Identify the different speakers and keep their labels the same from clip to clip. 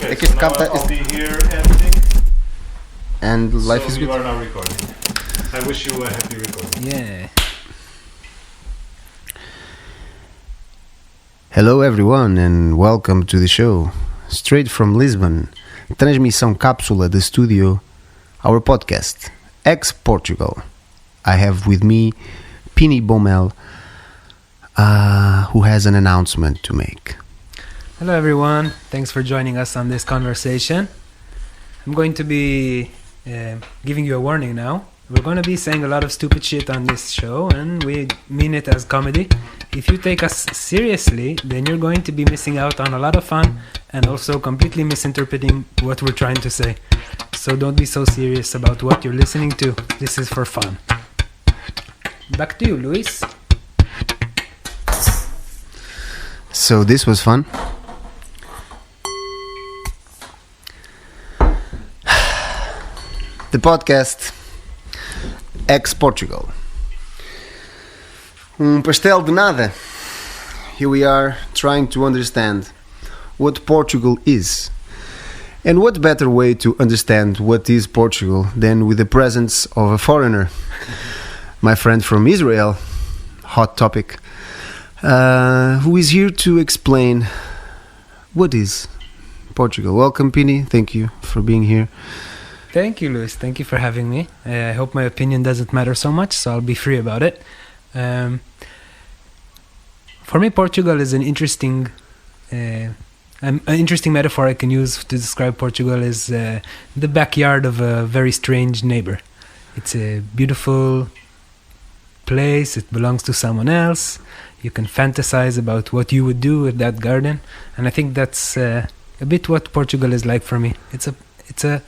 Speaker 1: Okay, so now I'll be here editing.
Speaker 2: And life is
Speaker 1: So
Speaker 2: good.
Speaker 1: you are now recording. I wish you a happy recording.
Speaker 3: Yeah.
Speaker 2: Hello everyone and welcome to the show. Straight from Lisbon, Transmissão Capsula the studio, our podcast, EXPORTUGAL. I have with me Pinni Baumol, who has an announcement to make.
Speaker 3: Hello everyone. Thanks for joining us on this conversation. I'm going to be giving you a warning now. We're going to be saying a lot of stupid shit on this show, and we mean it as comedy. If you take us seriously, then you're going to be missing out on a lot of fun and also completely misinterpreting what we're trying to say. So don't be so serious about what you're listening to. This is for fun. Back to you, Luis.
Speaker 2: So this was fun. The podcast EXPORTUGAL. Pastel de nada. Here we are trying to understand what Portugal is. And what better way to understand what is Portugal than with the presence of a foreigner, my friend from Israel, hot topic, who is here to explain what is Portugal. Welcome, Pinni. Thank you for being here.
Speaker 3: Thank you, Luis. Thank you for having me. I hope my opinion doesn't matter so much, so I'll be free about it. For me, Portugal is an interesting metaphor I can use to describe Portugal is the backyard of a very strange neighbor. It's a beautiful place. It belongs to someone else. You can fantasize about what you would do with that garden, and I think that's a bit what Portugal is like for me. It's a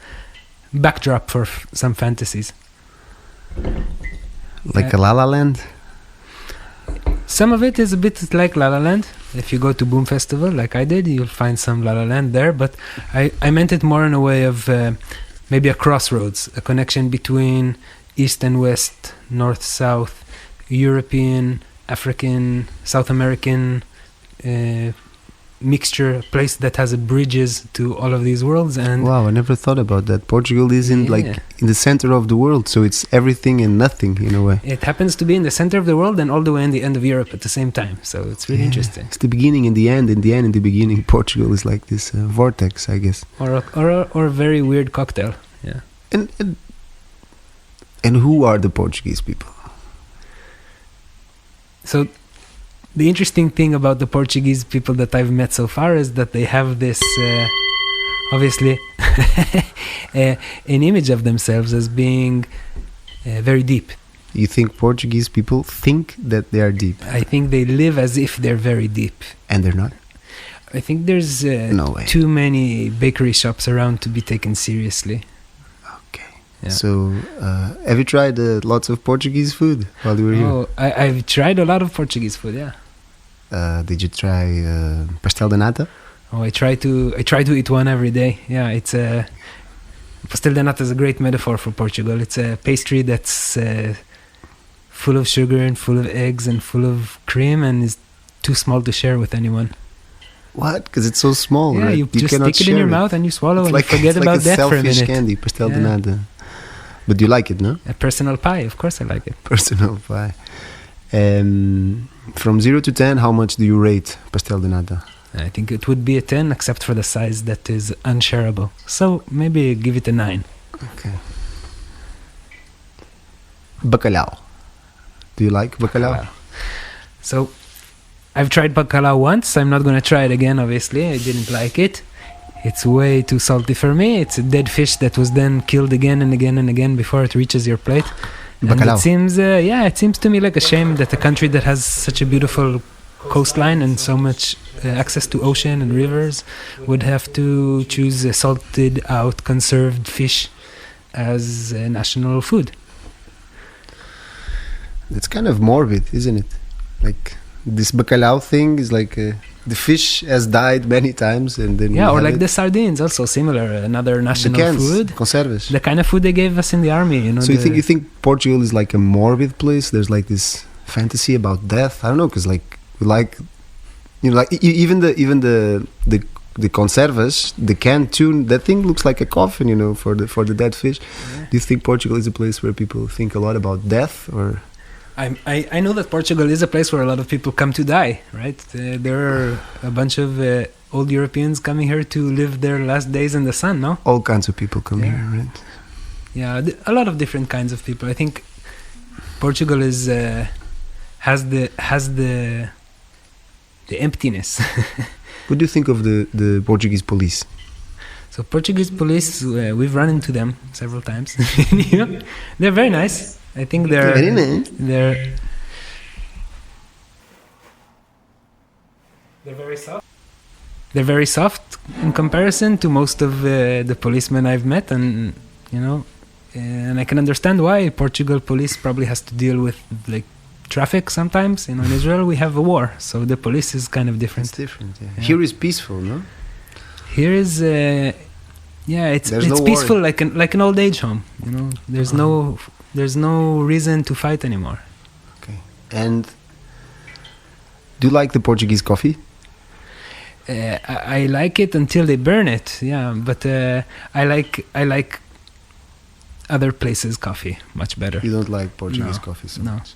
Speaker 3: backdrop for some fantasies.
Speaker 2: Like a La La Land?
Speaker 3: Some of it is a bit like La La Land. If you go to Boom Festival, like I did, you'll find some La La Land there. But I meant it more in a way of maybe a crossroads, a connection between East and West, North, South, European, African, South American mixture, a place that has bridges to all of these worlds. And
Speaker 2: wow, I never thought about that. Portugal is in the center of the world, so it's everything and nothing in a way.
Speaker 3: It happens to be in the center of the world and all the way in the end of Europe at the same time. So it's really interesting.
Speaker 2: It's the beginning and the end, and the end and the beginning. Portugal is like this vortex, I guess.
Speaker 3: Or a very weird cocktail. Yeah.
Speaker 2: And who are the Portuguese people?
Speaker 3: So the interesting thing about the Portuguese people that I've met so far is that they have this, obviously, an image of themselves as being very deep.
Speaker 2: You think Portuguese people think that they are deep?
Speaker 3: I think they live as if they're very deep.
Speaker 2: And they're not?
Speaker 3: I think there's
Speaker 2: no way.
Speaker 3: Too many bakery shops around to be taken seriously.
Speaker 2: Okay.
Speaker 3: Yeah.
Speaker 2: So, have you tried lots of Portuguese food while you were here?
Speaker 3: Oh, I've tried a lot of Portuguese food, yeah.
Speaker 2: Did you try pastel de nata?
Speaker 3: Oh, I try to eat one every day. Yeah, it's pastel de nata is a great metaphor for Portugal. It's a pastry that's full of sugar and full of eggs and full of cream and is too small to share with anyone.
Speaker 2: What? Because it's so small,
Speaker 3: yeah,
Speaker 2: right?
Speaker 3: you just stick it in your mouth and you swallow and you forget about that for a minute.
Speaker 2: It's like a selfish candy, pastel de nata. But you like it, no?
Speaker 3: A personal pie, of course I like it.
Speaker 2: Personal pie. From 0 to 10, how much do you rate pastel de nata?
Speaker 3: I think it would be a 10, except for the size that is unshareable. So maybe give it a 9.
Speaker 2: Okay. Bacalhau. Do you like bacalhau?
Speaker 3: So I've tried bacalhau once. I'm not going to try it again, obviously. I didn't like it. It's way too salty for me. It's a dead fish that was then killed again and again and again before it reaches your plate. And it seems, it seems to me like a shame that a country that has such a beautiful coastline and so much access to ocean and rivers would have to choose a salted out conserved fish as a national food.
Speaker 2: It's kind of morbid, isn't it? Like this bacalhau thing is like the fish has died many times and then
Speaker 3: or like the sardines, also similar, another national food.
Speaker 2: Conserves.
Speaker 3: The kind of food they gave us in the army, you know.
Speaker 2: So you think Portugal is like a morbid place? There's like this fantasy about death. I don't know, because like we like, you know, like even the the conservas, the canned tune. That thing looks like a coffin, you know, for the dead fish.
Speaker 3: Yeah.
Speaker 2: Do you think Portugal is a place where people think a lot about death, or?
Speaker 3: I know that Portugal is a place where a lot of people come to die, right? There are a bunch of old Europeans coming here to live their last days in the sun, no?
Speaker 2: All kinds of people come
Speaker 3: Yeah.
Speaker 2: here, right?
Speaker 3: Yeah, a lot of different kinds of people. I think Portugal is has the emptiness.
Speaker 2: What do you think of the Portuguese police?
Speaker 3: So Portuguese police, we've run into them several times. You know? They're very nice. I think they're
Speaker 2: Very nice.
Speaker 3: They're very soft. They're very soft in comparison to most of the policemen I've met, and you know, and I can understand why Portugal police probably has to deal with like traffic sometimes. You know, in Israel we have a war, so the police is kind of different.
Speaker 2: It's different. Yeah.
Speaker 3: Yeah.
Speaker 2: Here is peaceful, no?
Speaker 3: Here is, it's
Speaker 2: There's no war.
Speaker 3: peaceful like an old age home. You know, there's no reason to fight anymore.
Speaker 2: Okay. And do you like the Portuguese coffee?
Speaker 3: I like it until they burn it. Yeah, but I like other places' coffee much better.
Speaker 2: You don't like Portuguese
Speaker 3: No,
Speaker 2: coffee so
Speaker 3: no.
Speaker 2: much.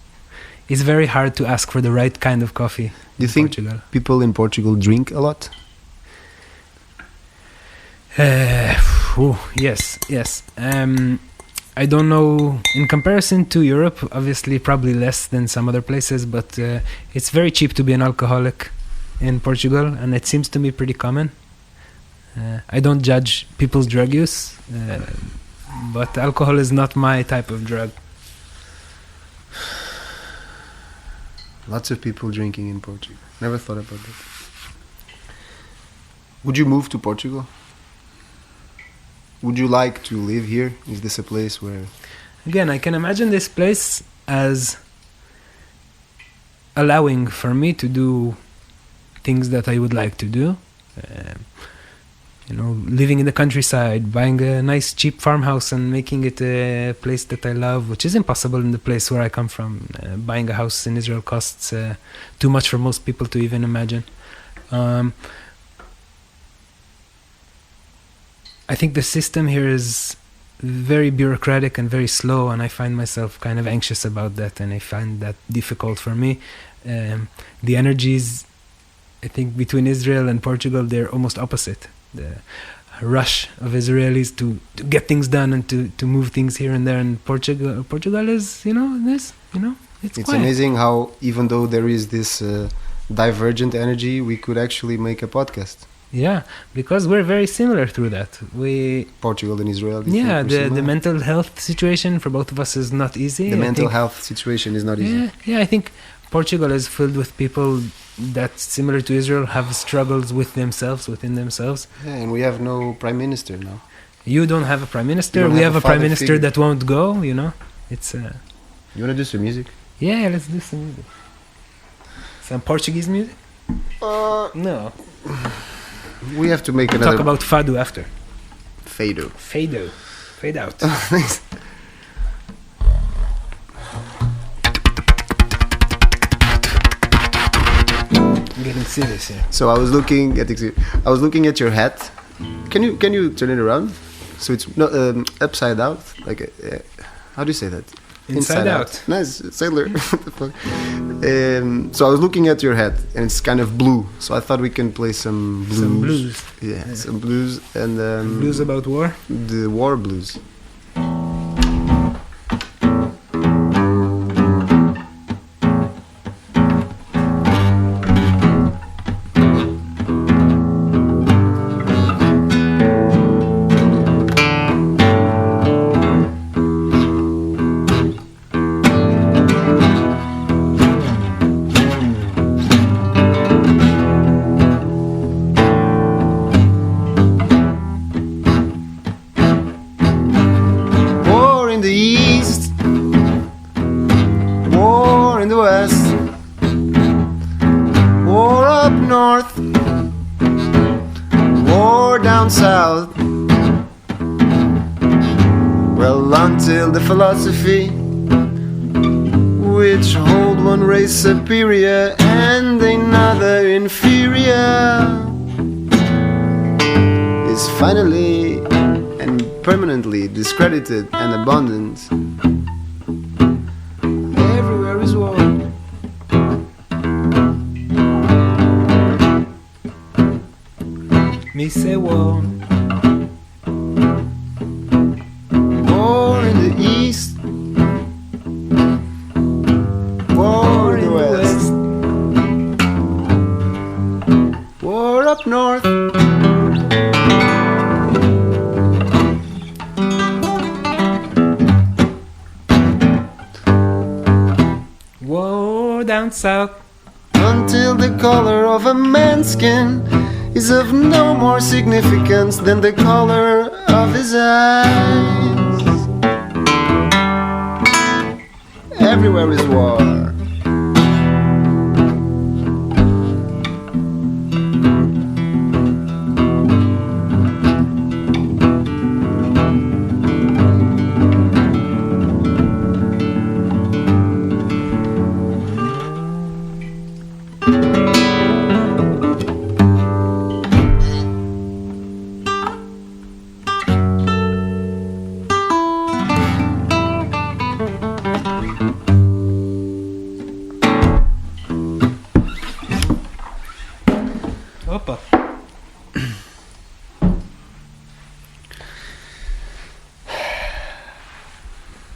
Speaker 3: It's very hard to ask for the right kind of coffee.
Speaker 2: Do you
Speaker 3: in
Speaker 2: think
Speaker 3: Portugal?
Speaker 2: people in Portugal drink a lot?
Speaker 3: Yes. I don't know. In comparison to Europe, obviously, probably less than some other places, but it's very cheap to be an alcoholic in Portugal, and it seems to me pretty common. I don't judge people's drug use, but alcohol is not my type of drug.
Speaker 2: Lots of people drinking in Portugal. Never thought about that. Would you move to Portugal? Would you like to live here? Is this a place where...
Speaker 3: Again, I can imagine this place as allowing for me to do things that I would like to do. Living in the countryside, buying a nice cheap farmhouse and making it a place that I love, which is impossible in the place where I come from. Buying a house in Israel costs too much for most people to even imagine. I think the system here is very bureaucratic and very slow, and I find myself kind of anxious about that, and I find that difficult for me. The energies, I think, between Israel and Portugal, they're almost opposite. The rush of Israelis to get things done and to move things here and there, and Portugal is, it's quiet.
Speaker 2: amazing how even though there is this divergent energy, we could actually make a podcast.
Speaker 3: Yeah, because we're very similar through that.
Speaker 2: Portugal and Israel.
Speaker 3: The mental health situation for both of us is not easy.
Speaker 2: The mental health situation is not easy.
Speaker 3: Yeah, I think Portugal is filled with people that, similar to Israel, have struggles within themselves.
Speaker 2: Yeah, and we have no prime minister now.
Speaker 3: You don't have a prime minister. We
Speaker 2: have
Speaker 3: have
Speaker 2: a
Speaker 3: a prime
Speaker 2: father
Speaker 3: minister
Speaker 2: figure.
Speaker 3: that won't go. It's
Speaker 2: You want to do some music?
Speaker 3: yeah. Let's do some music. Some Portuguese music? No.
Speaker 2: We have to make
Speaker 3: We'll
Speaker 2: another...
Speaker 3: talk about fado after.
Speaker 2: Fado.
Speaker 3: Fade out. I'm getting serious here.
Speaker 2: So I was looking at your hat. Can you turn it around? So it's upside out, like how do you say that?
Speaker 3: Inside out.
Speaker 2: Nice, sailor. What the fuck? So I was looking at your hat, and it's kind of blue. So I thought we can play some blues.
Speaker 3: Some blues.
Speaker 2: Yeah, some blues and
Speaker 3: Blues about war?
Speaker 2: the war blues. War in the east, war in the west, war up north, war down south. Well, until the philosophy which hold one race superior and another inferior finally and permanently discredited and abandoned. Everywhere is war.
Speaker 3: Me say war.
Speaker 2: War in the east, war in the west, war up north.
Speaker 3: War down south.
Speaker 2: Until the color of a man's skin is of no more significance than the color of his eyes. Everywhere is war.
Speaker 3: Opa.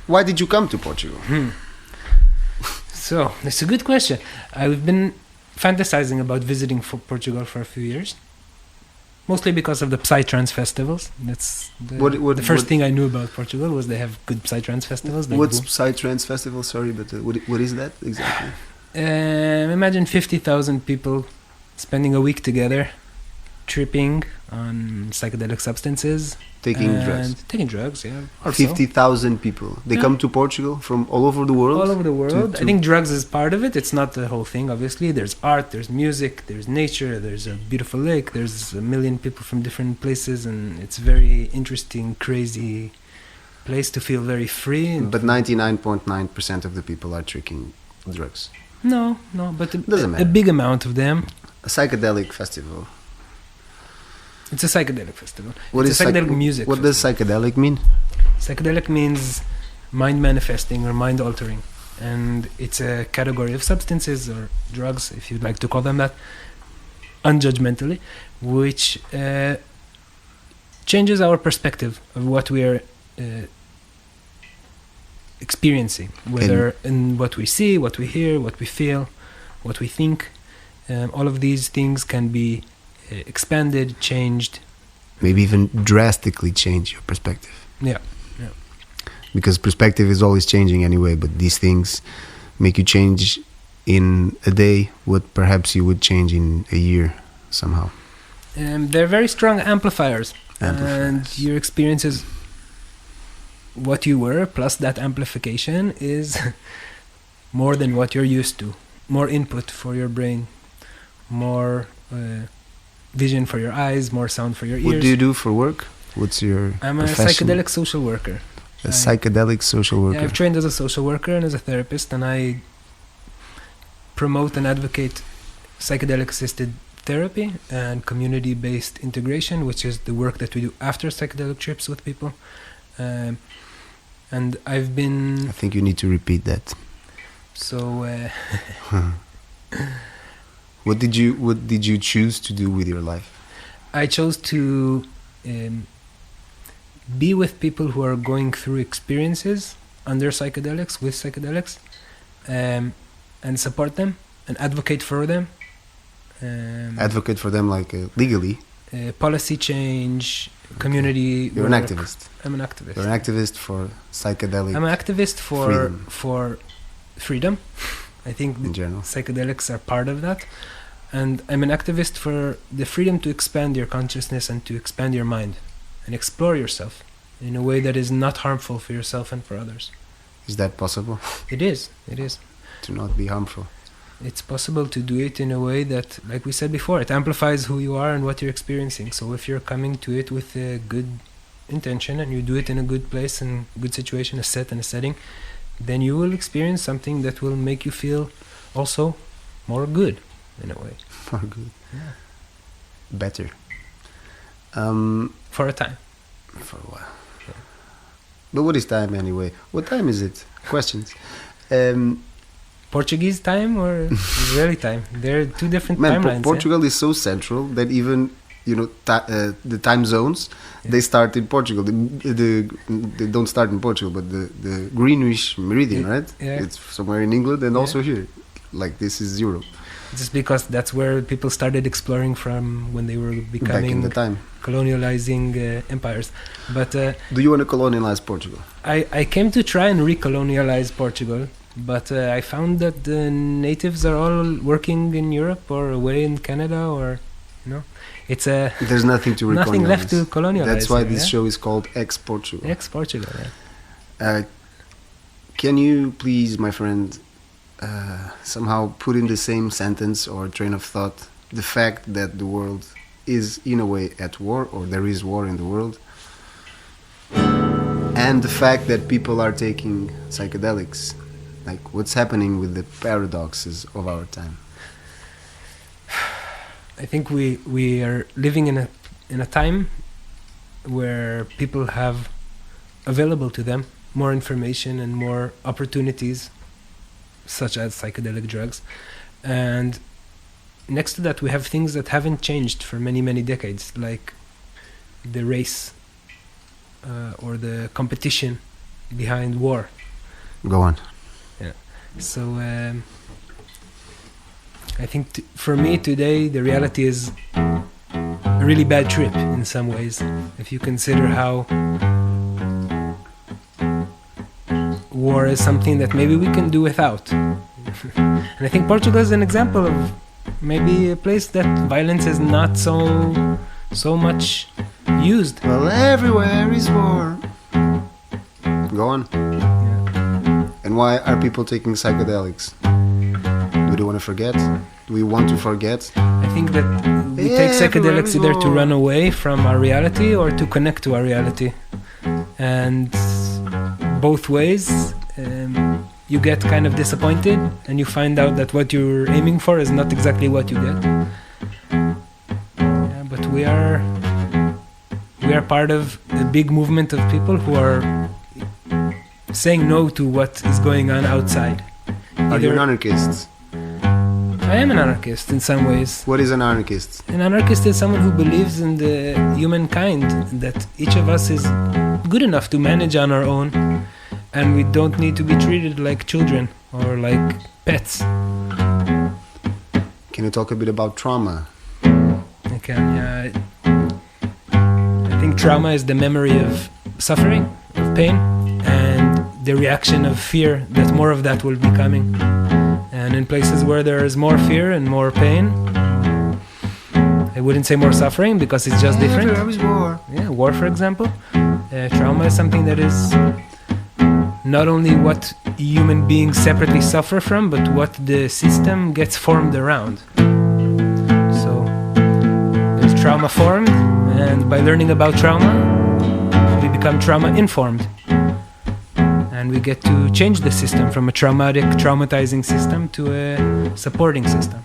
Speaker 2: Why did you come to Portugal?
Speaker 3: So, that's a good question. I've been fantasizing about visiting Portugal for a few years. Mostly because of the Psytrance festivals. That's the first thing I knew about Portugal was they have good Psytrance festivals. Like
Speaker 2: What's Psytrance Festival? Sorry, but what is that exactly?
Speaker 3: Imagine 50,000 people spending a week together, tripping on psychedelic substances.
Speaker 2: Taking drugs.
Speaker 3: Taking drugs, yeah. Also.
Speaker 2: 50,000 people. They come to Portugal from all over the world?
Speaker 3: All over the world. I think drugs is part of it. It's not the whole thing, obviously. There's art, there's music, there's nature, there's a beautiful lake, there's a million people from different places, and it's a very interesting, crazy place to feel very free.
Speaker 2: But 99.9% of the people are taking drugs.
Speaker 3: No, but
Speaker 2: Doesn't matter.
Speaker 3: a big amount of them.
Speaker 2: A psychedelic festival.
Speaker 3: It's a psychedelic festival.
Speaker 2: What
Speaker 3: It's a psychedelic music
Speaker 2: What does psychedelic mean?
Speaker 3: Psychedelic means mind manifesting or mind altering. And it's a category of substances or drugs, if you'd like to call them that, unjudgmentally, which changes our perspective of what we are experiencing, whether in what we see, what we hear, what we feel, what we think. All of these things can be expanded, changed.
Speaker 2: Maybe even drastically change your perspective.
Speaker 3: Yeah.
Speaker 2: Because perspective is always changing anyway, but these things make you change in a day what perhaps you would change in a year somehow.
Speaker 3: They're very strong amplifiers. And your experience is what you were, plus that amplification is more than what you're used to. More input for your brain, more vision for your eyes, more sound for your ears.
Speaker 2: What do you do for work? What's your
Speaker 3: I'm a
Speaker 2: profession?
Speaker 3: psychedelic social worker.
Speaker 2: A psychedelic social worker.
Speaker 3: Yeah, I've trained as a social worker and as a therapist, and I promote and advocate psychedelic-assisted therapy and community-based integration, which is the work that we do after psychedelic trips with people. And I've been...
Speaker 2: I think you need to repeat that.
Speaker 3: So...
Speaker 2: What did you choose to do with your life?
Speaker 3: I chose to be with people who are going through experiences under psychedelics, with psychedelics, and support them and advocate for them.
Speaker 2: Advocate for them like legally?
Speaker 3: Policy change, community
Speaker 2: You're
Speaker 3: work.
Speaker 2: an activist.
Speaker 3: I'm an activist.
Speaker 2: You're an activist for psychedelic
Speaker 3: I'm an activist for freedom. I think
Speaker 2: in general.
Speaker 3: Psychedelics are part of that. And I'm an activist for the freedom to expand your consciousness and to expand your mind and explore yourself in a way that is not harmful for yourself and for others.
Speaker 2: Is that possible?
Speaker 3: It is.
Speaker 2: To not be harmful.
Speaker 3: It's possible to do it in a way that, like we said before, it amplifies who you are and what you're experiencing. So if you're coming to it with a good intention and you do it in a good place and good situation, a set and a setting, then you will experience something that will make you feel also more good in a way.
Speaker 2: More good.
Speaker 3: Yeah.
Speaker 2: Better.
Speaker 3: for a time.
Speaker 2: For a while. But what is time anyway? What time is it? Questions.
Speaker 3: Portuguese time or Israeli time? They're two different timelines.
Speaker 2: Portugal is so central that even the time zones they start in Portugal. They don't start in Portugal, but the Greenwich meridian, right?
Speaker 3: Yeah.
Speaker 2: It's somewhere in England and also here. Like this is Europe.
Speaker 3: Just because that's where people started exploring from when they were becoming
Speaker 2: back in the time.
Speaker 3: Colonializing empires. But
Speaker 2: do you want to colonialize Portugal?
Speaker 3: I came to try and recolonialize Portugal, but I found that the natives are all working in Europe or away in Canada, or it's
Speaker 2: there's nothing to recolonialize.
Speaker 3: Nothing left to colonialize.
Speaker 2: That's why this show is called EXPORTUGAL.
Speaker 3: EXPORTUGAL. Yeah.
Speaker 2: Can you please, my friend, somehow put in the same sentence or train of thought the fact that the world is in a way at war, or there is war in the world, and the fact that people are taking psychedelics? Like, what's happening with the paradoxes of our time?
Speaker 3: I think we are living in a time where people have available to them more information and more opportunities, such as psychedelic drugs, and next to that we have things that haven't changed for many, many decades, like the race or the competition behind war.
Speaker 2: Go on.
Speaker 3: Yeah. So I think for me today the reality is a really bad trip in some ways, if you consider how war is something that maybe we can do without. And I think Portugal is an example of maybe a place that violence is not so much used.
Speaker 2: Well, everywhere is war. Go on.
Speaker 3: Yeah.
Speaker 2: And why are people taking psychedelics? Do they want to forget? Do we want to forget?
Speaker 3: I think that we take psychedelics either to run away from our reality or to connect to our reality. And both ways, you get kind of disappointed and you find out that what you're aiming for is not exactly what you get. Yeah, but we are part of a big movement of people who are saying no to what is going on outside.
Speaker 2: Are you an anarchist?
Speaker 3: I am an anarchist in some ways.
Speaker 2: What is an anarchist?
Speaker 3: An anarchist is someone who believes in the humankind, that each of us is good enough to manage on our own, and we don't need to be treated like children or like pets.
Speaker 2: Can you talk a bit about trauma?
Speaker 3: I can, yeah. I think trauma is the memory of suffering, of pain, and the reaction of fear that more of that will be coming. And in places where there is more fear and more pain, I wouldn't say more suffering because it's just different.
Speaker 2: There was war.
Speaker 3: Yeah, war, for example. Trauma is something that is not only what human beings separately suffer from, but what the system gets formed around. So there's trauma formed, and by learning about trauma, we become trauma informed. And we get to change the system from a traumatizing system to a supporting system.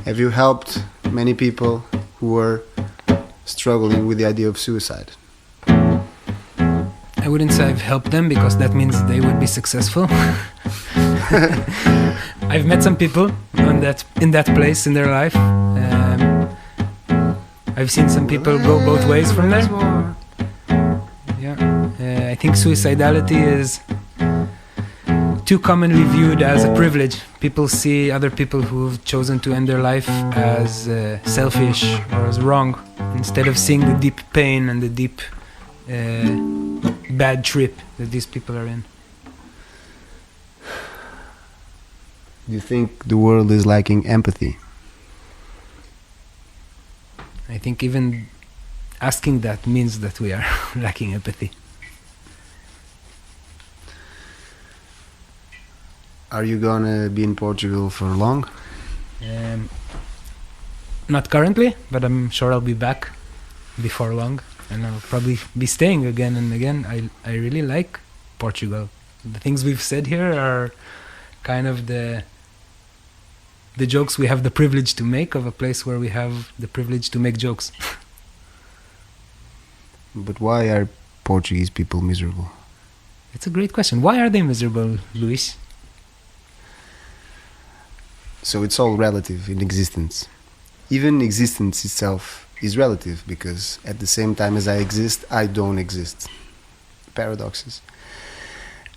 Speaker 2: Have you helped many people who were struggling with the idea of suicide?
Speaker 3: I wouldn't say I've helped them because that means they would be successful. I've met some people in that place in their life. I've seen some people go both ways from there. Yeah, I think suicidality is too commonly viewed as a privilege. People see other people who've chosen to end their life as selfish or as wrong, instead of seeing the deep pain and the deep bad trip that these people are in.
Speaker 2: Do you think the world is lacking empathy?
Speaker 3: I think even asking that means that we are lacking empathy.
Speaker 2: Are you gonna be in Portugal for long?
Speaker 3: Not currently, but I'm sure I'll be back before long, and I'll probably be staying again and again. I really like Portugal. The things we've said here are kind of the jokes we have the privilege to make of a place where we have the privilege to make jokes.
Speaker 2: But why are Portuguese people miserable?
Speaker 3: It's a great question. Why are they miserable, Luis?
Speaker 2: So it's all relative in existence. Even existence itself is relative, because at the same time as I exist, I don't exist. Paradoxes.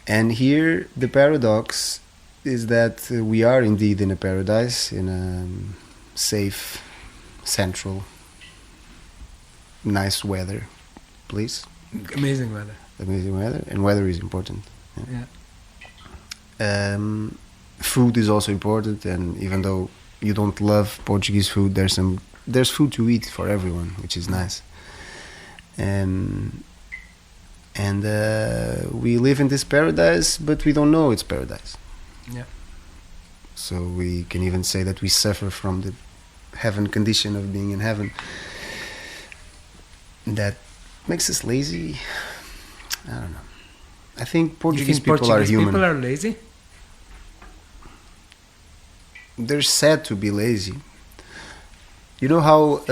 Speaker 2: And here the paradox is that we are indeed in a paradise, in a safe, central, nice weather place.
Speaker 3: Amazing weather.
Speaker 2: Amazing weather, and weather is important.
Speaker 3: Yeah.
Speaker 2: Food is also important, and even though you don't love Portuguese food, there's food to eat for everyone, which is nice. And we live in this paradise, but we don't know it's paradise.
Speaker 3: Yeah.
Speaker 2: So we can even say that we suffer from the heaven condition of being in heaven. That makes us lazy. I don't know. I think Portuguese people are human.
Speaker 3: People are lazy?
Speaker 2: They're sad to be lazy. You know how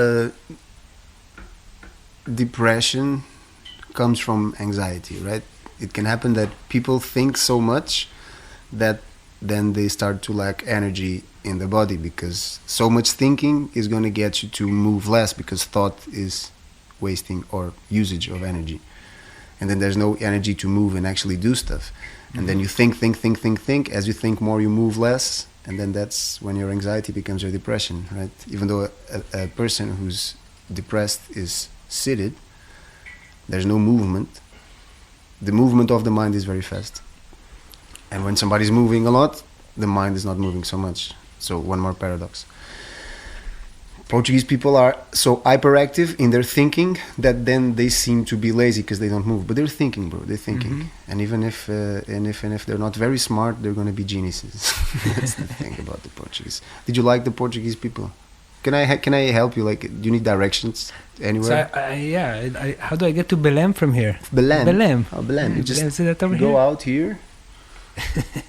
Speaker 2: depression comes from anxiety, right? It can happen that people think so much that then they start to lack energy in the body, because so much thinking is going to get you to move less, because thought is wasting or usage of energy. And then there's no energy to move and actually do stuff. And then you think. As you think more, you move less. And then that's when your anxiety becomes your depression, right? Even though a person who's depressed is seated, there's no movement. The movement of the mind is very fast. And when somebody's moving a lot, the mind is not moving so much. So one more paradox. Portuguese people are so hyperactive in their thinking that then they seem to be lazy because they don't move. But they're thinking, bro. They're thinking. And even if they're not very smart, they're going to be geniuses. That's the thing about the Portuguese. Did you like the Portuguese people? Can I help you? Like, do you need directions anywhere?
Speaker 3: So how do I get to Belém from here?
Speaker 2: Belém. Oh, Belém. You
Speaker 3: Belém,
Speaker 2: just
Speaker 3: see that over
Speaker 2: go
Speaker 3: here?
Speaker 2: out here.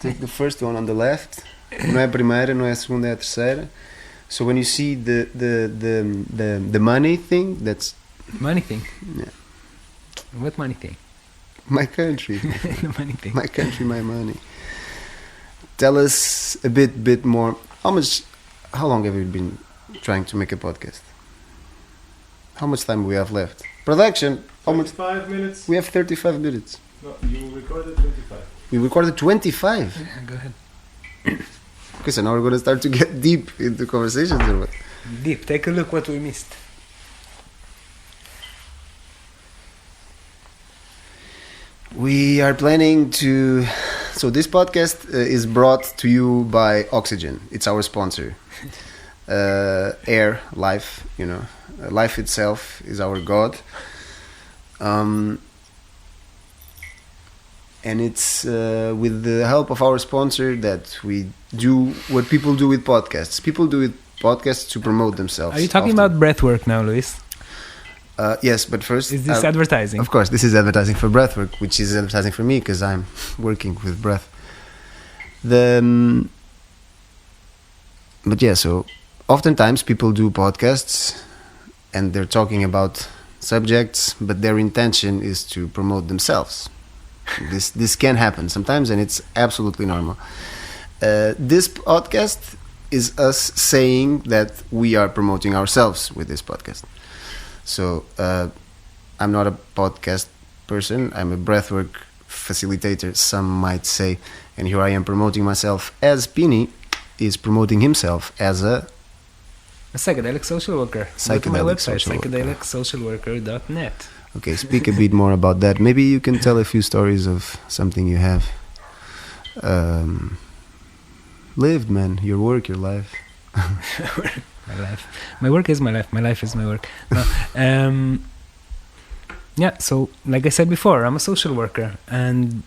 Speaker 2: Take the first one on the left. Não é a primeira, não é a segunda, é a terceira. So when you see the money thing, that's
Speaker 3: Money thing.
Speaker 2: Yeah.
Speaker 3: What money thing?
Speaker 2: my country.
Speaker 3: The money thing.
Speaker 2: My country, my money. Tell us a bit more. How long have you been trying to make a podcast? How much time we have left? Production. How much?
Speaker 1: 5 minutes.
Speaker 2: We have 35 minutes.
Speaker 1: No, you recorded 25.
Speaker 2: We recorded 25.
Speaker 3: Yeah, go ahead.
Speaker 2: Okay, so now we're going to start to get deep into conversations or what?
Speaker 3: Deep. Take a look what we missed.
Speaker 2: We are planning to... So this podcast is brought to you by Oxygen. It's our sponsor. Air, life, life itself is our God. And it's with the help of our sponsor that we do what people do with podcasts. People do with podcasts to promote themselves.
Speaker 3: Are you talking about breathwork now, Luis?
Speaker 2: Yes, but first...
Speaker 3: Is this advertising?
Speaker 2: Of course, this is advertising for breathwork, which is advertising for me because I'm working with breath. But yeah, so oftentimes people do podcasts and they're talking about subjects, but their intention is to promote themselves. This can happen sometimes, and it's absolutely normal. This podcast is us saying that we are promoting ourselves with this podcast. So I'm not a podcast person. I'm a breathwork facilitator, some might say. And here I am promoting myself as Pinni is promoting himself as a
Speaker 3: psychedelic social worker. Go to my website, psychedelicsocialworker.net.
Speaker 2: Okay, speak a bit more about that. Maybe you can tell a few stories of something you have lived, man. Your work, your life.
Speaker 3: My life. My work is my life. My life is my work. No. Yeah, so like I said before, I'm a social worker, and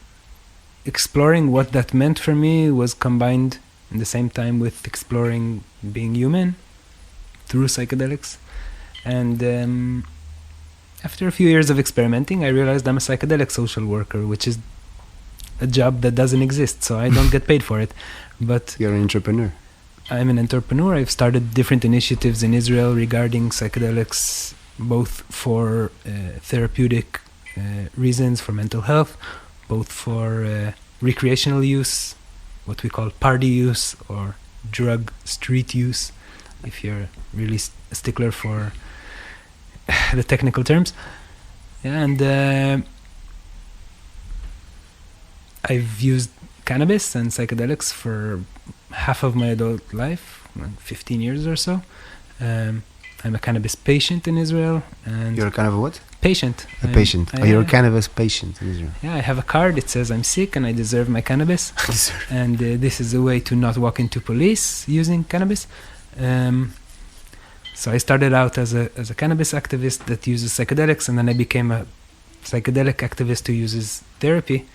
Speaker 3: exploring what that meant for me was combined in the same time with exploring being human through psychedelics. And after a few years of experimenting, I realized I'm a psychedelic social worker, which is a job that doesn't exist, so I don't get paid for it. But
Speaker 2: you're an entrepreneur.
Speaker 3: I'm an entrepreneur. I've started different initiatives in Israel regarding psychedelics both for therapeutic reasons, for mental health, both for recreational use, what we call party use, or drug street use, if you're really a stickler for the technical terms. Yeah, and I've used cannabis and psychedelics for half of my adult life, 15 years or so. I'm a cannabis patient in Israel. And
Speaker 2: You're kind of a what?
Speaker 3: Patient.
Speaker 2: A patient. You're a cannabis patient in Israel.
Speaker 3: Yeah, I have a card. It says I'm sick and I deserve my cannabis. And this is a way to not walk into police using cannabis. So I started out as a cannabis activist that uses psychedelics, and then I became a psychedelic activist who uses therapy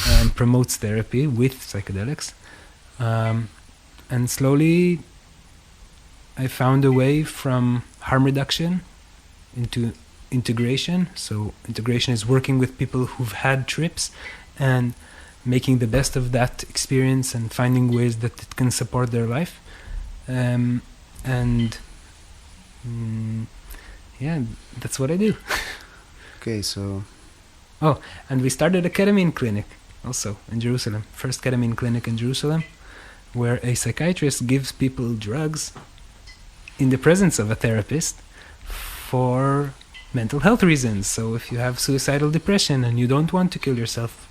Speaker 3: and promotes therapy with psychedelics. And slowly I found a way from harm reduction into integration. So integration is working with people who've had trips and making the best of that experience and finding ways that it can support their life. Yeah, that's what I do.
Speaker 2: Okay, so...
Speaker 3: Oh, and we started a ketamine clinic also in Jerusalem. First ketamine clinic in Jerusalem, where a psychiatrist gives people drugs in the presence of a therapist for mental health reasons. So if you have suicidal depression and you don't want to kill yourself,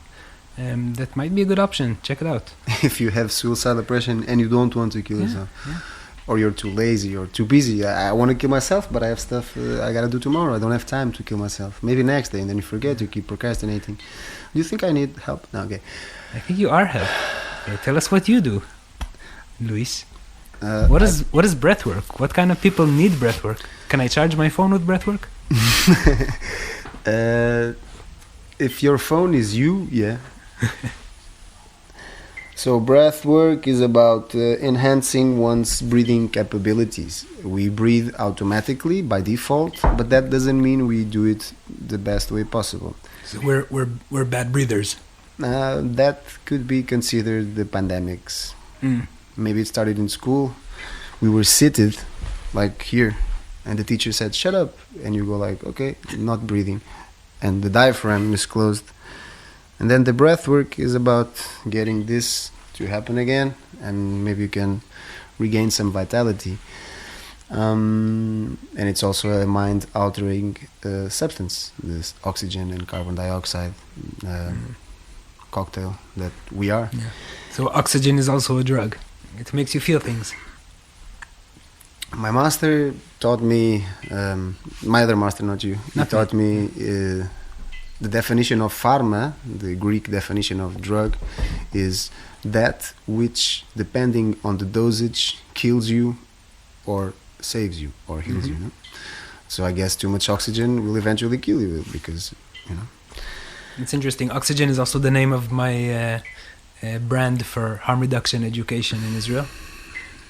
Speaker 3: that might be a good option. Check it out.
Speaker 2: If you have suicidal depression and you don't want to kill yourself, or you're too lazy or too busy, I want to kill myself, but I have stuff I gotta do tomorrow. I don't have time to kill myself. Maybe next day, and then you forget, you keep procrastinating. Do you think I need help? No, okay.
Speaker 3: I think you are help. Okay, tell us what you do, Luis. What is breath work? What kind of people need breath work? Can I charge my phone with breath work?
Speaker 2: If your phone is you, yeah. So breath work is about enhancing one's breathing capabilities. We breathe automatically by default, but that doesn't mean we do it the best way possible.
Speaker 3: So we're bad breathers.
Speaker 2: That could be considered the pandemics. Maybe it started in school. We were seated like here, and the teacher said, "Shut up," and you go like, "Okay, not breathing," and the diaphragm is closed. And then the breath work is about getting this to happen again, and maybe you can regain some vitality. And it's also a mind-altering substance, this oxygen and carbon dioxide cocktail that we are.
Speaker 3: Yeah. So oxygen is also a drug. It makes you feel things.
Speaker 2: My master taught me, my other master, not you, he taught me the definition of pharma, the Greek definition of drug, is that which, depending on the dosage, kills you or saves you or heals you. No? So I guess too much oxygen will eventually kill you because, you know.
Speaker 3: It's interesting. Oxygen is also the name of my brand for harm reduction education in Israel.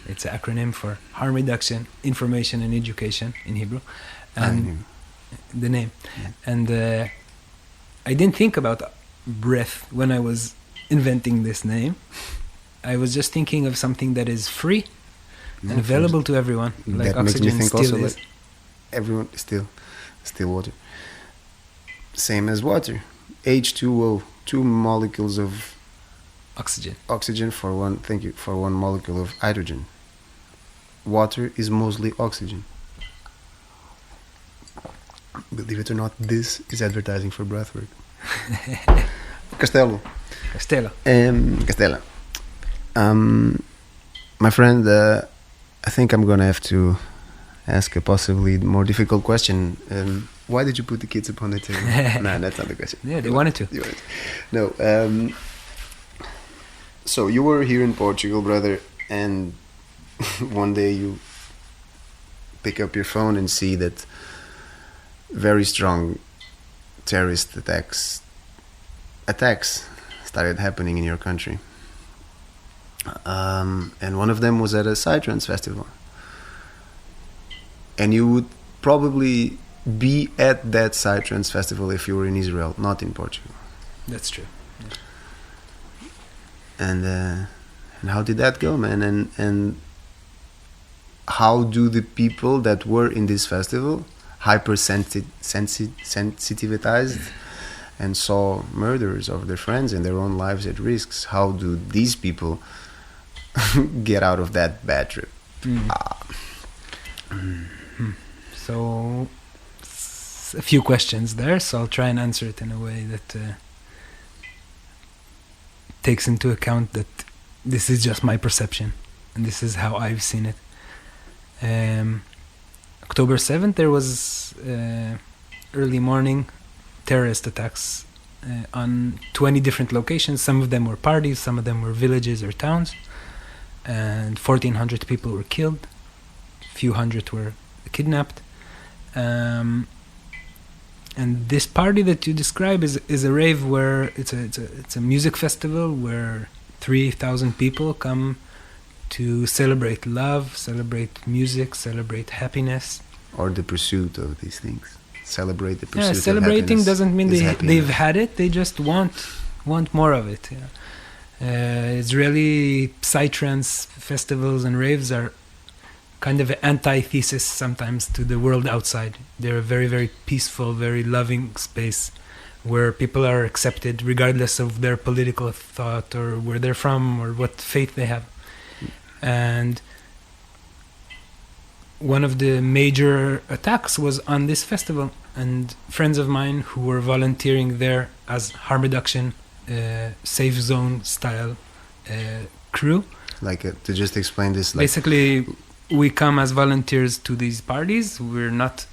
Speaker 3: It's an acronym for harm reduction, information and education in Hebrew. And the name. Yeah. And I didn't think about breath when I was inventing this name. I was just thinking of something that is free and available to everyone. Like
Speaker 2: that
Speaker 3: oxygen
Speaker 2: makes me think
Speaker 3: still
Speaker 2: also
Speaker 3: is.
Speaker 2: like everyone still water. Same as water. H2O, 2 molecules of oxygen for one molecule of hydrogen. Water is mostly oxygen. Believe it or not, this is advertising for breathwork. Castelo. My friend, I think I'm gonna have to ask a possibly more difficult question. Why did you put the kids upon the table? No, that's not the question.
Speaker 3: Yeah, they wanted to.
Speaker 2: No. So you were here in Portugal, brother, and one day you pick up your phone and see that very strong terrorist attacks started happening in your country. And one of them was at a Psytrance festival. And you would probably be at that Psytrance festival if you were in Israel, not in Portugal.
Speaker 3: That's true. Yeah.
Speaker 2: And how did that go, man? And how do the people that were in this festival, hypersensitivized and saw murders of their friends and their own lives at risks. How do these people get out of that bad trip?
Speaker 3: So, a few questions there, so I'll try and answer it in a way that takes into account that this is just my perception and this is how I've seen it. October 7th, there was early morning terrorist attacks on 20 different locations. Some of them were parties, some of them were villages or towns, and 1,400 people were killed, a few hundred were kidnapped. And this party that you describe is a rave where it's a music festival where 3,000 people come to celebrate love, celebrate music, celebrate happiness,
Speaker 2: or the pursuit of these things. Celebrate the pursuit.
Speaker 3: Yeah, celebrating
Speaker 2: of
Speaker 3: doesn't mean
Speaker 2: happiness.
Speaker 3: they've had it. They just want more of it. Yeah. Israeli psytrance festivals and raves are kind of an antithesis sometimes to the world outside. They're a very, very peaceful, very loving space where people are accepted regardless of their political thought or where they're from or what faith they have. And one of the major attacks was on this festival, and friends of mine who were volunteering there as harm reduction, safe zone style crew.
Speaker 2: To just explain this.
Speaker 3: Basically, we come as volunteers to these parties. We're not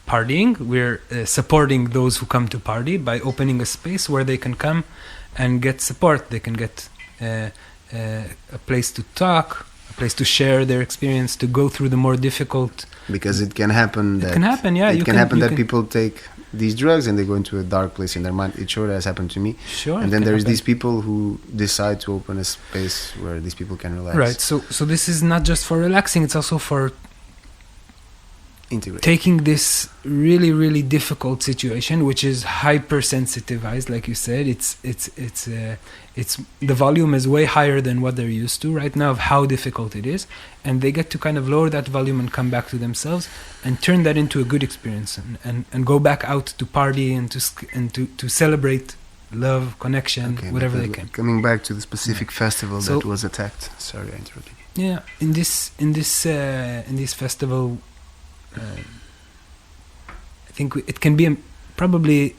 Speaker 3: partying. We're supporting those who come to party by opening a space where they can come and get support. They can get a place to talk, a place to share their experience, to go through the more difficult.
Speaker 2: Because it can happen.
Speaker 3: It can happen, yeah.
Speaker 2: It can happen that people take these drugs and they go into a dark place in their mind. It sure has happened to me.
Speaker 3: Sure.
Speaker 2: And then there's these people who decide to open a space where these people can relax.
Speaker 3: Right. So this is not just for relaxing. It's also for
Speaker 2: integrate.
Speaker 3: Taking this really, really difficult situation, which is hypersensitized, like you said. It's the volume is way higher than what they're used to right now of how difficult it is, and they get to kind of lower that volume and come back to themselves and turn that into a good experience and go back out to party and to celebrate love, connection, whatever they can.
Speaker 2: Coming back to the specific festival that was attacked. Sorry, I interrupted you.
Speaker 3: Yeah, in this festival. I think it can be probably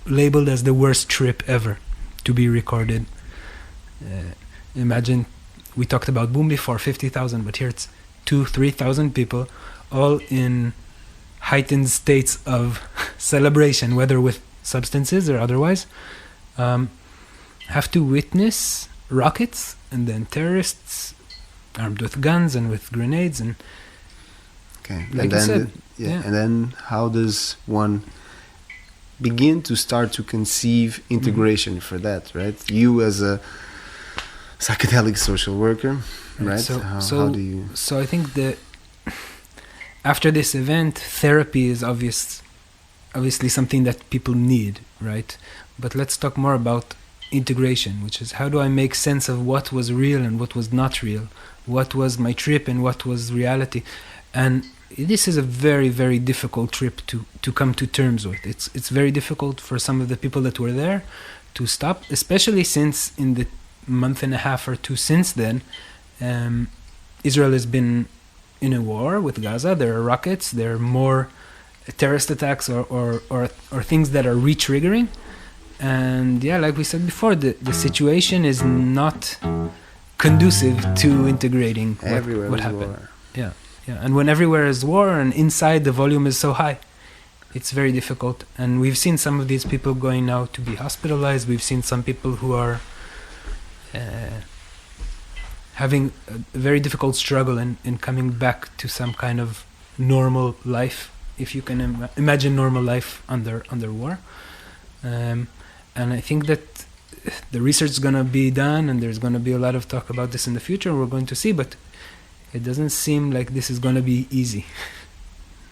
Speaker 3: labeled as the worst trip ever to be recorded. Imagine, we talked about Boom before, 50,000, but here it's 2,000-3,000 people, all in heightened states of celebration, whether with substances or otherwise, have to witness rockets and then terrorists armed with guns and with grenades and like you said,
Speaker 2: and then how does one begin to start to conceive integration for that, right? You as a psychedelic social worker, right? How do you?
Speaker 3: So I think that after this event, therapy is obviously something that people need, right? But let's talk more about integration, which is how do I make sense of what was real and what was not real, what was my trip and what was reality, and this is a very, very difficult trip to come to terms with. It's very difficult for some of the people that were there to stop, especially since in the month and a half or two since then, Israel has been in a war with Gaza. There are rockets, there are more terrorist attacks or things that are re-triggering. And yeah, like we said before, the situation is not conducive to integrating what happened.
Speaker 2: War.
Speaker 3: Yeah. Yeah, and when everywhere is war and inside the volume is so high, it's very difficult. And we've seen some of these people going now to be hospitalized. We've seen some people who are having a very difficult struggle in coming back to some kind of normal life, if you can imagine normal life under war. And I think that the research is going to be done, and there's going to be a lot of talk about this in the future. We're going to see, but it doesn't seem like this is going to be easy.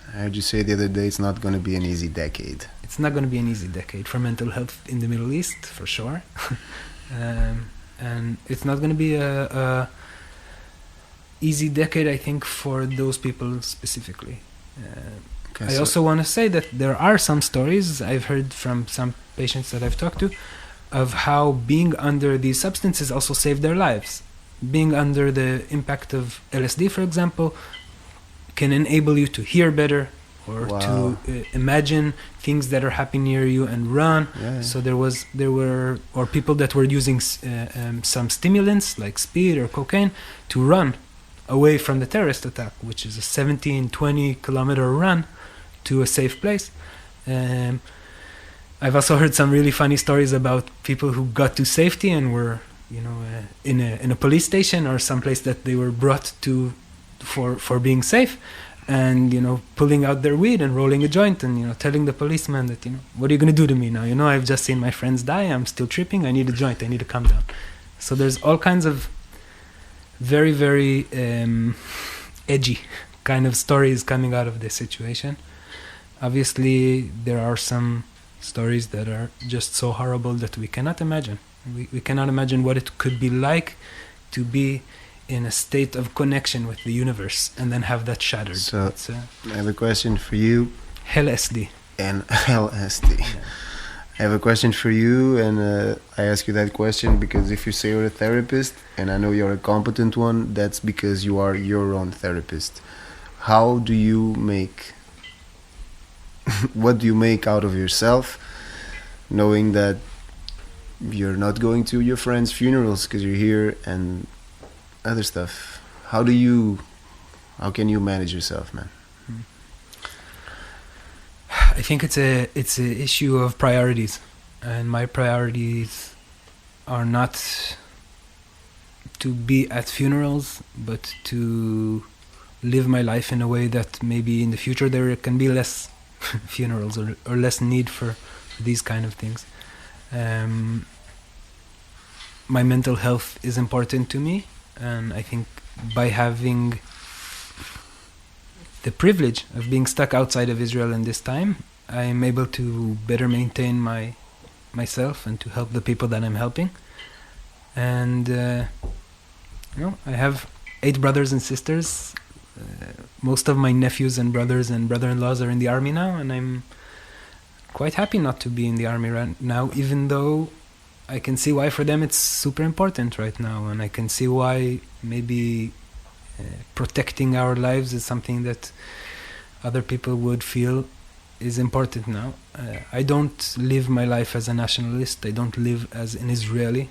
Speaker 2: I heard you say the other day it's not going to be an easy decade.
Speaker 3: It's not going to be an easy decade for mental health in the Middle East, for sure. And it's not going to be a easy decade, I think, for those people specifically.
Speaker 2: Okay,
Speaker 3: I
Speaker 2: so-
Speaker 3: also want to say that there are some stories I've heard from some patients that I've talked to of how being under these substances also saved their lives. Being under the impact of LSD, for example, can enable you to hear better or
Speaker 2: Wow.
Speaker 3: to imagine things that are happening near you and run.
Speaker 2: Yeah.
Speaker 3: So there were people that were using some stimulants like speed or cocaine to run away from the terrorist attack, which is a 17-20 kilometer run to a safe place. I've also heard some really funny stories about people who got to safety and were, in a police station or someplace that they were brought to for being safe, and pulling out their weed and rolling a joint and telling the policeman that what are you going to do to me now? I've just seen my friends die. I'm still tripping. I need a joint. I need to calm down. So there's all kinds of very, very edgy kind of stories coming out of this situation. Obviously, there are some stories that are just so horrible that we cannot imagine. We cannot imagine what it could be like to be in a state of connection with the universe and then have that shattered.
Speaker 2: So-
Speaker 3: It's
Speaker 2: I have a question for you
Speaker 3: hell SD.
Speaker 2: and LSD. I have a question for you, and I ask you that question because if you say you're a therapist, and I know you're a competent one, that's because you are your own therapist. How do you make... what do you make out of yourself, knowing that you're not going to your friends' funerals because you're here and other stuff? How can you manage yourself, man?
Speaker 3: I think it's a issue of priorities, and my priorities are not to be at funerals, but to live my life in a way that maybe in the future there can be less funerals or less need for these kind of things. My mental health is important to me, and I think by having the privilege of being stuck outside of Israel in this time, I am able to better maintain myself and to help the people that I'm helping. And I have 8 brothers and sisters. Most of my nephews and brothers and brother-in-laws are in the army now, and I'm quite happy not to be in the army right now, even though I can see why for them it's super important right now, and I can see why maybe protecting our lives is something that other people would feel is important now. I don't live my life as a nationalist. I don't live as an Israeli.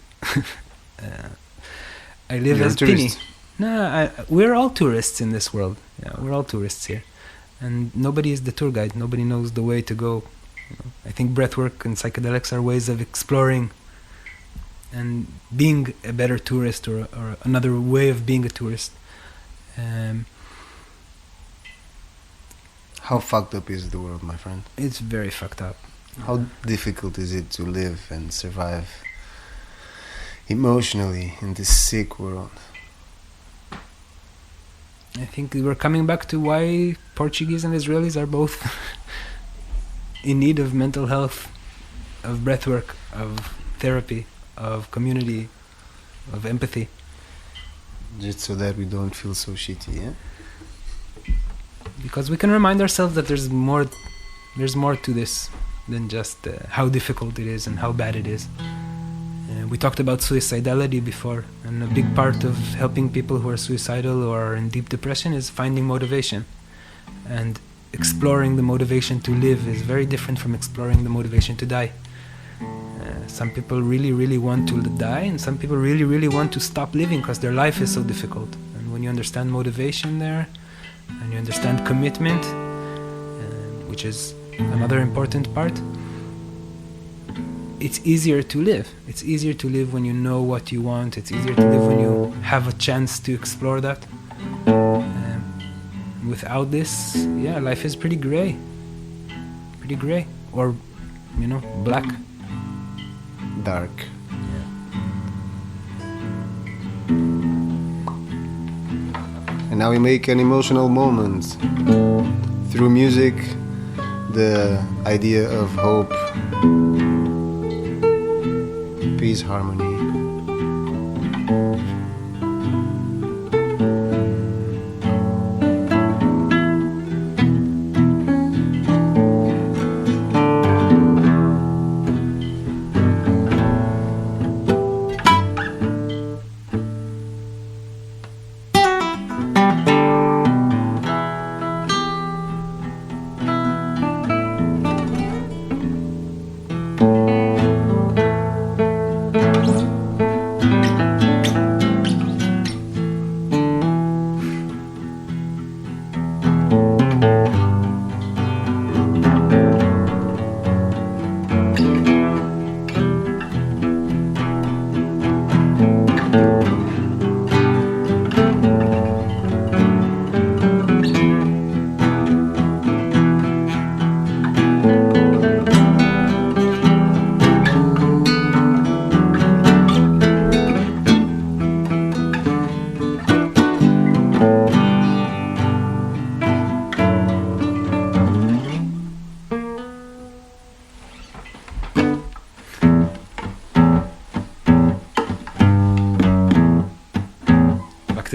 Speaker 3: I live
Speaker 2: You're
Speaker 3: as
Speaker 2: a tourist.
Speaker 3: Pinni. No, we're all tourists in this world. Yeah, we're all tourists here, and nobody is the tour guide. Nobody knows the way to go. I think breathwork and psychedelics are ways of exploring and being a better tourist, or another way of being a tourist.
Speaker 2: How fucked up is the world, my friend?
Speaker 3: It's very fucked up.
Speaker 2: How difficult is it to live and survive emotionally in this sick world?
Speaker 3: I think we're coming back to why Portuguese and Israelis are both in need of mental health, of breathwork, of therapy, of community, of empathy.
Speaker 2: Just so that we don't feel so shitty, yeah?
Speaker 3: Because we can remind ourselves that there's more to this than just how difficult it is and how bad it is. We talked about suicidality before, and a big part of helping people who are suicidal or are in deep depression is finding motivation. And exploring the motivation to live is very different from exploring the motivation to die. Some people really, really want to die, and some people really, really want to stop living because their life is so difficult. And when you understand motivation there, and you understand commitment, which is another important part, it's easier to live. It's easier to live when you know what you want. It's easier to live when you have a chance to explore that. Without this, life is pretty gray. Pretty gray. Or, black.
Speaker 2: Dark. And now we make an emotional moment through music, the idea of hope, peace, harmony.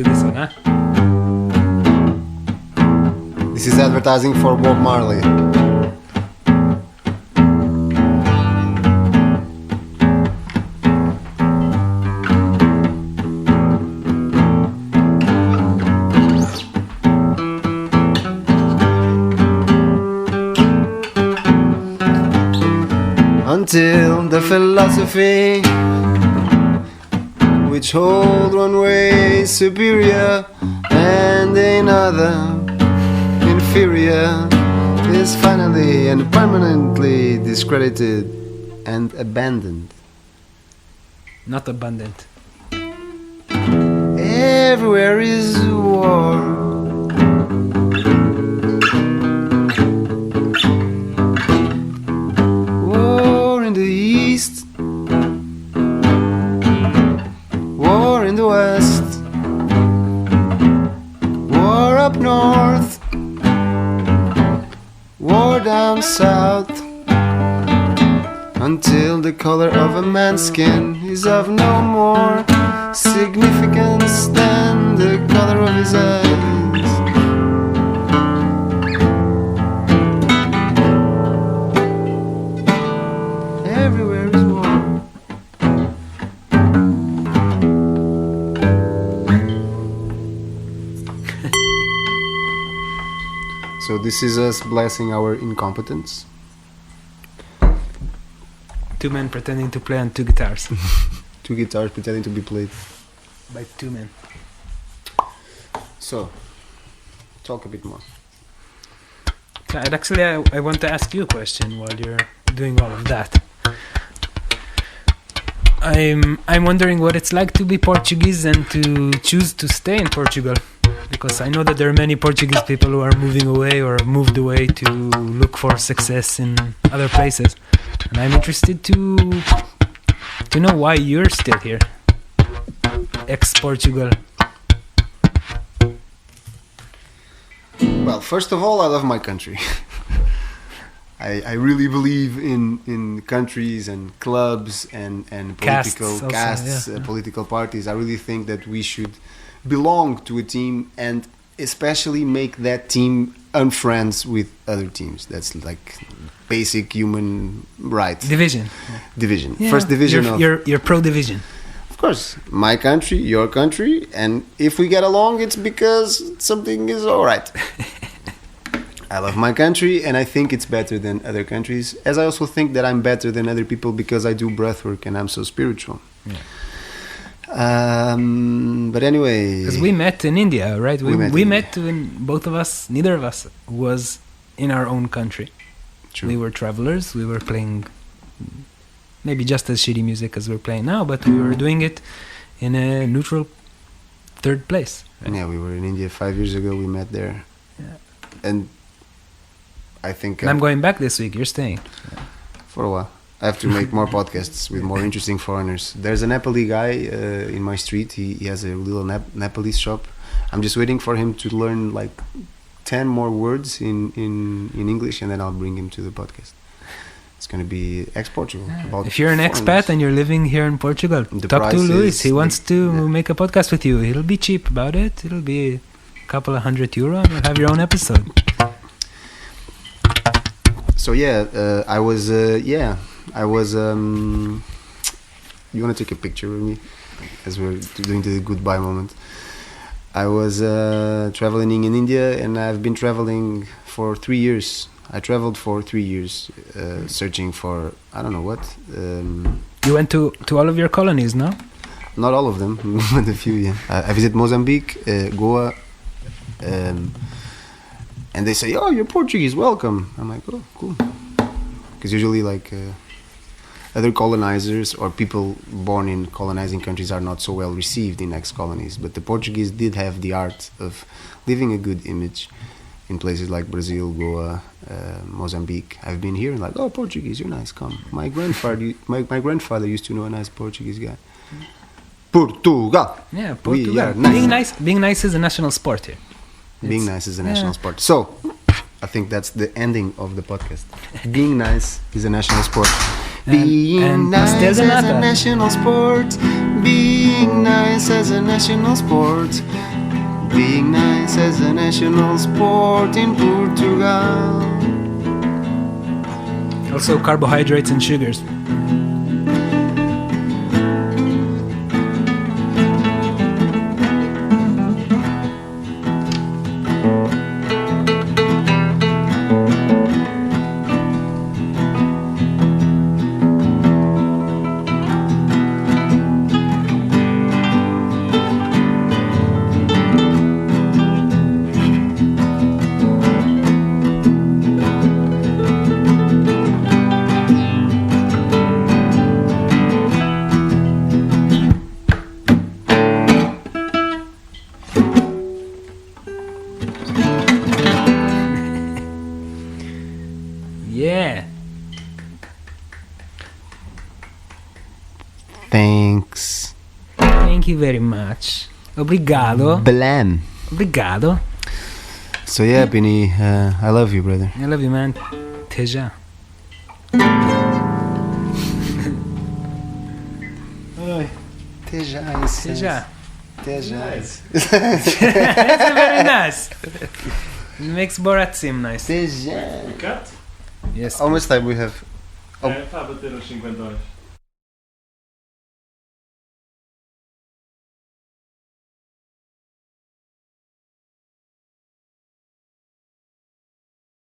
Speaker 3: to this one, huh?
Speaker 2: This is advertising for Bob Marley. Until the philosophy which hold one way superior and another inferior is finally and permanently discredited and abandoned.
Speaker 3: Not abundant.
Speaker 2: Everywhere is war. War in the east, war in the west, war up north, war down south, until the color of a man's skin is of no more significance than the color of his eyes. Everywhere is war. So this is us blessing our incompetence.
Speaker 3: Two men pretending to play on two guitars.
Speaker 2: Two guitars pretending to be played.
Speaker 3: By two men.
Speaker 2: So, talk a bit more.
Speaker 3: And actually, I want to ask you a question while you're doing all of that. I'm wondering what it's like to be Portuguese and to choose to stay in Portugal, because I know that there are many Portuguese people who are moving away or moved away to look for success in other places, and I'm interested to know why you're still here, ex-Portugal.
Speaker 2: Well, first of all, I love my country. I really believe in countries and clubs and political castes, political parties. I really think that we should belong to a team and especially make that team unfriends with other teams. That's like basic human right.
Speaker 3: Division. Yeah,
Speaker 2: First division.
Speaker 3: You're pro division.
Speaker 2: Of course, my country, your country, and if we get along, it's because something is all right. I love my country, and I think it's better than other countries. As I also think that I'm better than other people because I do breathwork and I'm so spiritual.
Speaker 3: Yeah.
Speaker 2: But anyway,
Speaker 3: because we met in India, right?
Speaker 2: We
Speaker 3: met when both of us, neither of us, was in our own country.
Speaker 2: True.
Speaker 3: We were travelers. We were playing maybe just as shitty music as we're playing now, but we were doing it in a neutral third place. Right?
Speaker 2: Yeah, we were in India 5 years ago. We met there, and I think
Speaker 3: and I'm going back this week. You're staying
Speaker 2: for a while. I have to make more podcasts with more interesting foreigners. There's a Nepali guy in my street. He has a little Nepalese shop. I'm just waiting for him to learn like 10 more words in English, and then I'll bring him to the podcast. It's going to be ex-Portugal.
Speaker 3: Yeah. If you're an expat and you're living here in Portugal, talk to Luis. He wants to make a podcast with you. It'll be cheap about it. It'll be a couple of €100 and you'll have your own episode.
Speaker 2: So I was. You want to take a picture with me as we're doing the goodbye moment? I was traveling in India, and I've been traveling for 3 years. I traveled for 3 years, searching for I don't know what.
Speaker 3: You went to all of your colonies, no?
Speaker 2: Not all of them, but a few. Yeah, I visit Mozambique, Goa, and they say, "Oh, you're Portuguese, welcome." I'm like, "Oh, cool," because usually like other colonizers or people born in colonizing countries are not so well received in ex-colonies, but the Portuguese did have the art of leaving a good image in places like Brazil, Goa, Mozambique. I've been here and like, "Oh, Portuguese, you're nice, come." My grandfather used to know a nice Portuguese guy. Portugal.
Speaker 3: Yeah, Portugal.
Speaker 2: We are nice.
Speaker 3: Being nice is a national sport here.
Speaker 2: Being nice is a national sport. So, I think that's the ending of the podcast. Being nice is a national sport. Being nice is a national sport. Being nice as a national sport. being nice as a national sport in Portugal.
Speaker 3: Also carbohydrates and sugars. Yeah.
Speaker 2: Thanks.
Speaker 3: Thank you very much. Obrigado.
Speaker 2: Blam.
Speaker 3: Obrigado.
Speaker 2: So yeah, Pinni, I love you, brother.
Speaker 3: I love you, man. Até já.
Speaker 2: Até já.
Speaker 3: Até já.
Speaker 2: Até já.
Speaker 3: That's very nice. It makes Borat seem nice.
Speaker 2: Até já.
Speaker 1: Cut?
Speaker 3: Yes.
Speaker 2: How much time we have? Oh.
Speaker 1: É, está a bater aos 50 horas.